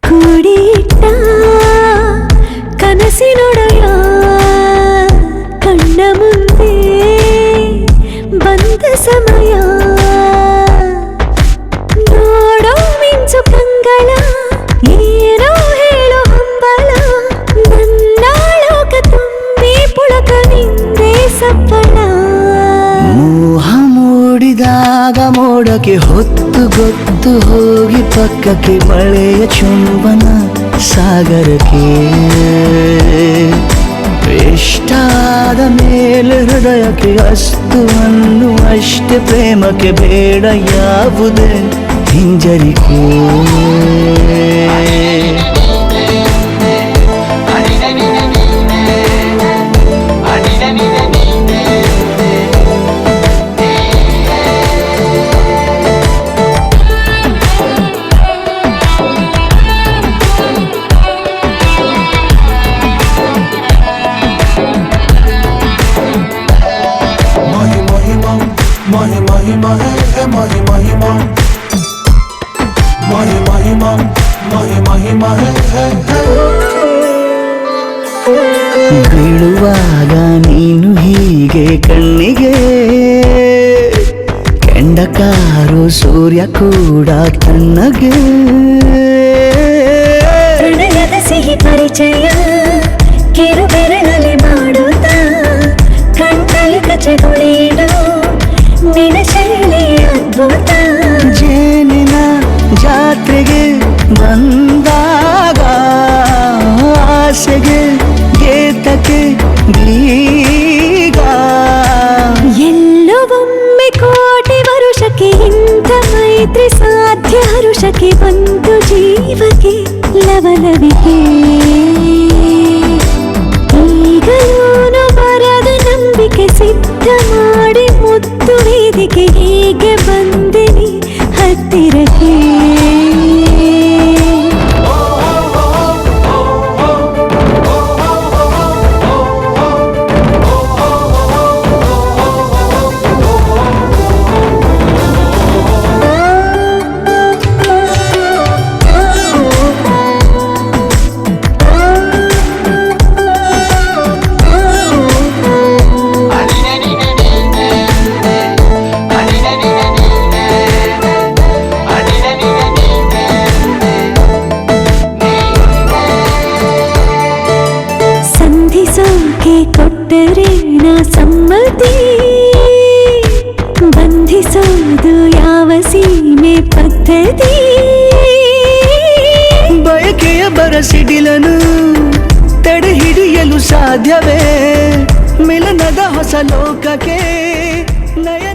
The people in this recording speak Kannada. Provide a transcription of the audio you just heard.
ಕೂಡಿಟ್ಟ ಕನಸಿನೊಡೆಯ ಕಣ್ಣ ಮುಂದೆ ಬಂದ ಸಮಯ ನೋಡೋ ಮಿಂಚು ಕಂಗಳ ಏನೋ ಹೇಳೋ ಹಂಬಲ ನನ್ನ ಲೋಕ ತುಂಬಿ ಪುಳಕ ನಿಂದೆ ಸಪ್ಪಳ ಮೋಹ ಮೂಡಿದಾಗ ಮೋಡಕ್ಕೆ ಹೊತ್ತು ಗೊತ್ತು ಹೋಗಿ ಪಕ್ಕಕ್ಕೆ ಮಳೆಯ ಚುಂಬನ ಸಾಗರಕ್ಕೆ ಇಷ್ಟಾದ ಮೇಲೆ ಹೃದಯಕ್ಕೆ ಅಸ್ತು ಅನ್ನು ಅಷ್ಟೇ ಪ್ರೇಮಕ್ಕೆ ಬೇಡ ಯಾವುದೇ ಹಿಂಜರಿಕೆ ಬೀಳುವಾಗ ನೀನು ಹೀಗೆ ಕಣ್ಣಿಗೆ ಕೆಂಡಕಾರು ಸೂರ್ಯ ಕೂಡ ತಣ್ಣಗೆ ಪ್ರಣಯದ ಸಿಹಿ ಪರಿಚಯ ಕಿರು ಬೆರಳಲ್ಲಿ ಮಾಡುತ್ತ ಕಣ್ಣಲ್ಲಿ ಕಚಗುಳಿಡು ನಿನ ಶೈಲಿ ಅದ್ಭುತ ಜೇನಿನ ಜಾತ್ರೆಗೆ ಬಂದಾಗ ಆಸೆಗೆ ಗೇತಕ್ಕೆ ಬೀಗ ಎಲ್ಲೋ ಒಮ್ಮೆ ಕೋಟಿ ವರುಷಕ್ಕೆ ಇಂಥ ಮೈತ್ರಿ ಸಾಧ್ಯ ಹರುಷಕ್ಕೆ ಬಂತು ಜೀವಕ್ಕೆ ಲವಲವಿಕೆ ಈಗಲೂನು ಬರದ ನಂಬಿಕೆ ಸಿದ್ಧ ಮಾಡಿ ಮುತ್ತು ವೇದಿಕೆ ಹೀಗೆ ಬಂದಿನಿ ಹತ್ತಿರಕ್ಕೆ ಕೊಟ್ಟರೆ ನಾ ಸಮ್ಮತಿ ಬಂಧಿಸೋದು ಯಾವ ಸೀಮೆ ಪದ್ಧತಿ ಬಯಕೆಯ ಬರಸಿಡಿಲನು ತಡೆ ಹಿಡಿಯಲು ಸಾಧ್ಯವೇ ಮಿಲನದ ಹೊಸ ಲೋಕಕ್ಕೆ ನಯ